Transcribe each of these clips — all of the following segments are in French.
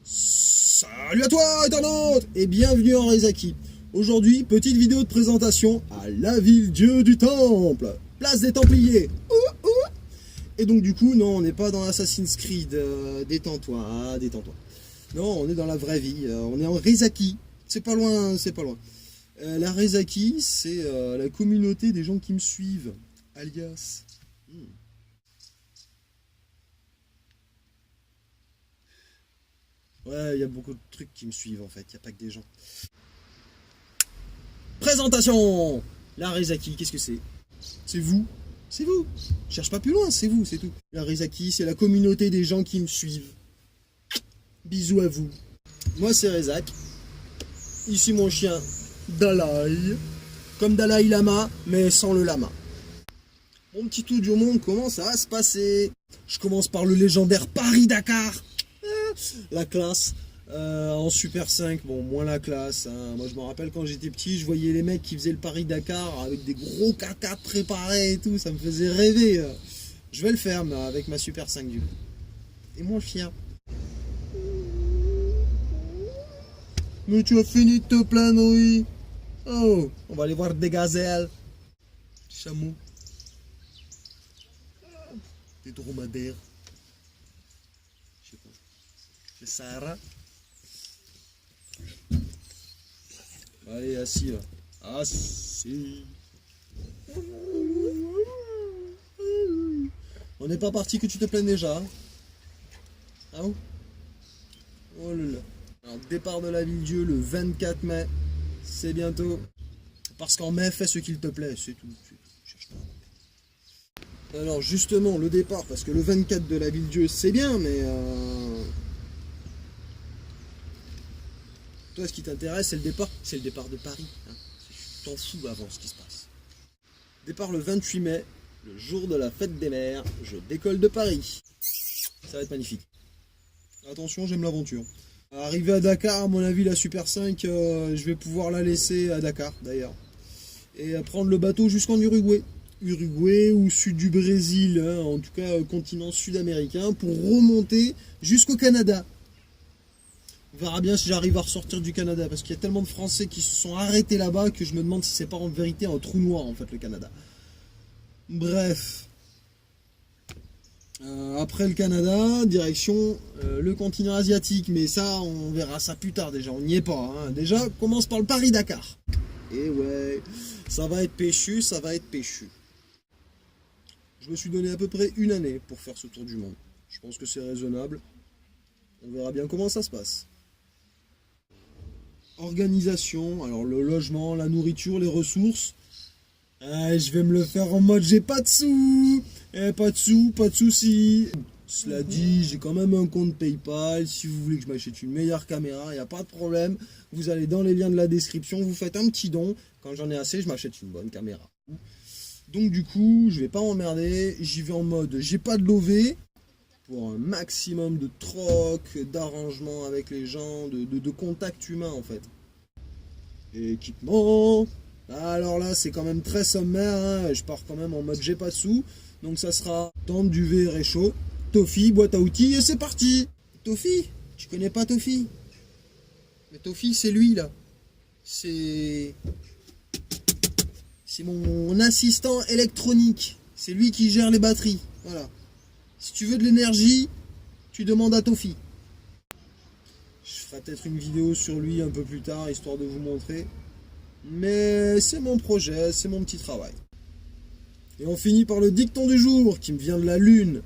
Salut à toi, internaute, et bienvenue en Rezaki. Aujourd'hui, petite vidéo de présentation à la ville-dieu du temple, place des Templiers. Et donc du coup, non, on n'est pas dans Assassin's Creed, détends-toi, détends-toi. Non, on est dans la vraie vie, on est en Rezaki, c'est pas loin, c'est pas loin. La Rezaki, c'est la communauté des gens qui me suivent, alias... Ouais, il y a beaucoup de trucs qui me suivent en fait, il n'y a pas que des gens. Présentation. La Rezaki, qu'est-ce que c'est? C'est vous. C'est vous. Je cherche pas plus loin, c'est vous, c'est tout. La Rezaki, c'est la communauté des gens qui me suivent. Bisous à vous. Moi, c'est Rezak. Ici, mon chien, Dalai. Comme Dalai Lama, mais sans le lama. Mon petit tour du monde, comment ça va se passer? Je commence par le légendaire Paris-Dakar. La classe. En Super 5, bon, moins la classe. Hein. Moi, je me rappelle quand j'étais petit, je voyais les mecs qui faisaient le Paris-Dakar avec des gros caca préparés et tout. Ça me faisait rêver. Je vais le faire mais avec ma Super 5 du coup. Et moins fier. Mais tu as fini de te plaindre, oui. Oh, on va aller voir des gazelles. Des chameaux. Des dromadaires. Je sais pas. C'est Sahara. Allez, assis là. Assis. On n'est pas parti que tu te plaignes déjà. Hein. Ah bon? Oh là là. Alors, départ de la ville-dieu le 24 mai. C'est bientôt. Parce qu'en mai, fais ce qu'il te plaît. C'est tout. Cherche pas. Alors, justement, le départ, parce que le 24 de la ville-dieu, c'est bien, mais. Toi, ce qui t'intéresse, c'est le départ. C'est le départ de Paris. Hein. Tu t'en fous avant ce qui se passe. Départ le 28 mai, le jour de la fête des mères. Je décolle de Paris. Ça va être magnifique. Attention, j'aime l'aventure. Arrivé à Dakar, à mon avis, la Super 5, je vais pouvoir la laisser à Dakar, d'ailleurs. Et prendre le bateau jusqu'en Uruguay. Uruguay ou sud du Brésil, hein, en tout cas continent sud-américain, pour remonter jusqu'au Canada. On verra bien si j'arrive à ressortir du Canada, parce qu'il y a tellement de Français qui se sont arrêtés là-bas que je me demande si c'est pas en vérité un trou noir, en fait, le Canada. Bref. Après le Canada, direction le continent asiatique, mais ça, on verra ça plus tard déjà, on n'y est pas. Hein. Déjà, commence par le Paris-Dakar. Et ouais, ça va être péchu, ça va être péchu. Je me suis donné à peu près une année pour faire ce tour du monde. Je pense que c'est raisonnable. On verra bien comment ça se passe. Organisation, alors le logement, la nourriture, les ressources. Je vais me le faire en mode j'ai pas de sous. Pas de sous, pas de soucis. Cela dit, j'ai quand même un compte PayPal. Si vous voulez que je m'achète une meilleure caméra, il n'y a pas de problème. Vous allez dans les liens de la description, vous faites un petit don. Quand j'en ai assez, je m'achète une bonne caméra. Donc du coup, je vais pas m'emmerder. J'y vais en mode j'ai pas de lové. Pour un maximum de troc, d'arrangement avec les gens, de contact humain en fait. Équipement. Alors là, c'est quand même très sommaire. Hein. Je pars quand même en mode j'ai pas de sous. Donc ça sera tente, duvet, réchaud, Tofi, boîte à outils et c'est parti. Tofi, tu connais pas Tofi? Mais Tofi, c'est lui là. C'est mon assistant électronique. C'est lui qui gère les batteries. Voilà. Si tu veux de l'énergie, tu demandes à Tofi. Je ferai peut-être une vidéo sur lui un peu plus tard, histoire de vous montrer. Mais c'est mon projet, c'est mon petit travail. Et on finit par le dicton du jour, qui me vient de la lune.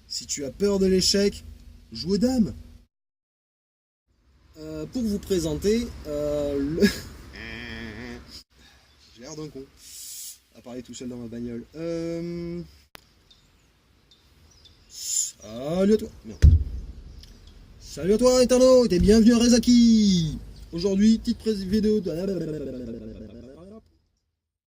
Si tu as peur de l'échec, joue aux dames. Pour vous présenter, le... J'ai l'air d'un con. À parler tout seul dans ma bagnole. Salut à toi. Merde. Salut à toi, internaute, et bienvenue à Rezaki. Aujourd'hui, petite vidéo de...